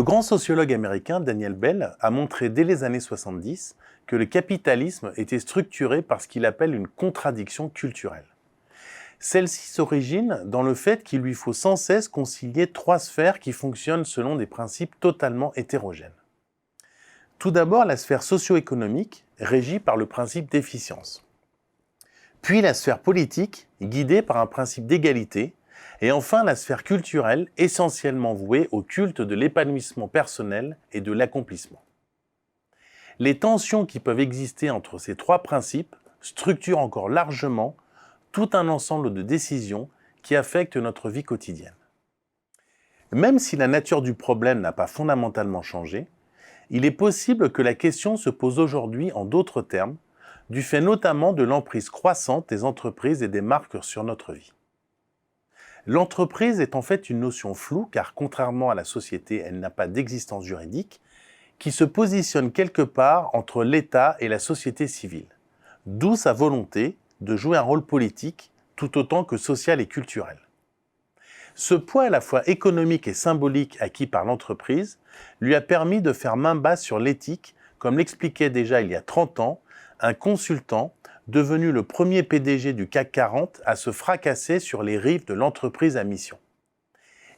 Le grand sociologue américain Daniel Bell a montré dès les années 70 que le capitalisme était structuré par ce qu'il appelle une contradiction culturelle. Celle-ci s'origine dans le fait qu'il lui faut sans cesse concilier trois sphères qui fonctionnent selon des principes totalement hétérogènes. Tout d'abord, la sphère socio-économique, régie par le principe d'efficience. Puis la sphère politique, guidée par un principe d'égalité. Et enfin, la sphère culturelle, essentiellement vouée au culte de l'épanouissement personnel et de l'accomplissement. Les tensions qui peuvent exister entre ces trois principes structurent encore largement tout un ensemble de décisions qui affectent notre vie quotidienne. Même si la nature du problème n'a pas fondamentalement changé, il est possible que la question se pose aujourd'hui en d'autres termes, du fait notamment de l'emprise croissante des entreprises et des marques sur notre vie. L'entreprise est en fait une notion floue car contrairement à la société, elle n'a pas d'existence juridique, qui se positionne quelque part entre l'État et la société civile, d'où sa volonté de jouer un rôle politique tout autant que social et culturel. Ce poids à la fois économique et symbolique acquis par l'entreprise lui a permis de faire main basse sur l'éthique, comme l'expliquait déjà il y a 30 ans un consultant devenu le premier PDG du CAC 40 à se fracasser sur les rives de l'entreprise à mission.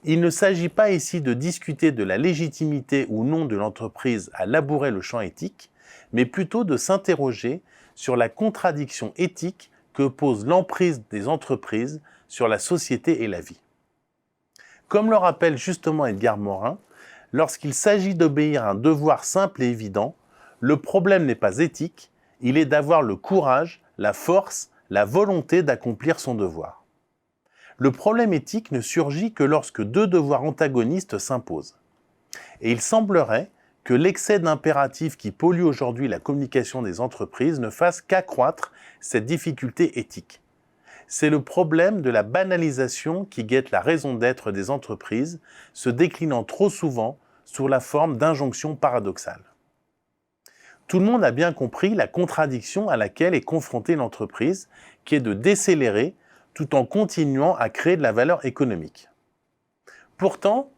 Il ne s'agit pas ici de discuter de la légitimité ou non de l'entreprise à labourer le champ éthique, mais plutôt de s'interroger sur la contradiction éthique que pose l'emprise des entreprises sur la société et la vie. Comme le rappelle justement Edgar Morin, lorsqu'il s'agit d'obéir à un devoir simple et évident, le problème n'est pas éthique, il est d'avoir le courage, la force, la volonté d'accomplir son devoir. Le problème éthique ne surgit que lorsque deux devoirs antagonistes s'imposent. Et il semblerait que l'excès d'impératifs qui pollue aujourd'hui la communication des entreprises ne fasse qu'accroître cette difficulté éthique. C'est le problème de la banalisation qui guette la raison d'être des entreprises, se déclinant trop souvent sous la forme d'injonctions paradoxales. Tout le monde a bien compris la contradiction à laquelle est confrontée l'entreprise, qui est de décélérer tout en continuant à créer de la valeur économique. Pourtant,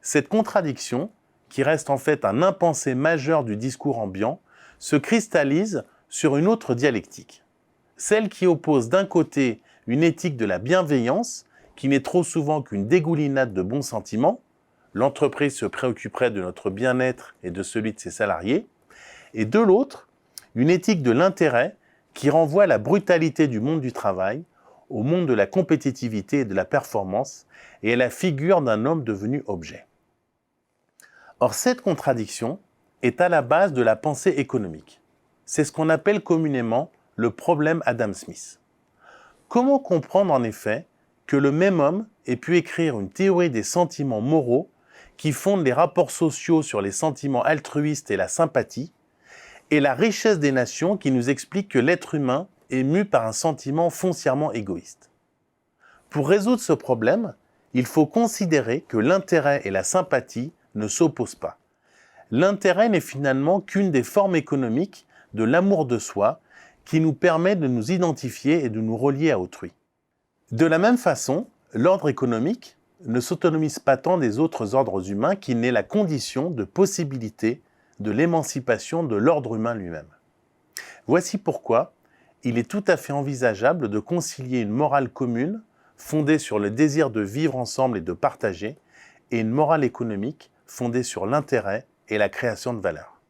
cette contradiction, qui reste en fait un impensé majeur du discours ambiant, se cristallise sur une autre dialectique. Celle qui oppose d'un côté une éthique de la bienveillance, qui n'est trop souvent qu'une dégoulinade de bons sentiments, l'entreprise se préoccuperait de notre bien-être et de celui de ses salariés, et de l'autre, une éthique de l'intérêt qui renvoie à la brutalité du monde du travail, au monde de la compétitivité et de la performance, et à la figure d'un homme devenu objet. Or, cette contradiction est à la base de la pensée économique. C'est ce qu'on appelle communément le problème Adam Smith. Comment comprendre en effet que le même homme ait pu écrire une théorie des sentiments moraux qui fonde les rapports sociaux sur les sentiments altruistes et la sympathie, et la richesse des nations qui nous explique que l'être humain est mu par un sentiment foncièrement égoïste. Pour résoudre ce problème, il faut considérer que l'intérêt et la sympathie ne s'opposent pas. L'intérêt n'est finalement qu'une des formes économiques de l'amour de soi qui nous permet de nous identifier et de nous relier à autrui. De la même façon, l'ordre économique ne s'autonomise pas tant des autres ordres humains qu'il n'est la condition de possibilité de l'émancipation de l'ordre humain lui-même. Voici pourquoi il est tout à fait envisageable de concilier une morale commune fondée sur le désir de vivre ensemble et de partager, et une morale économique fondée sur l'intérêt et la création de valeur.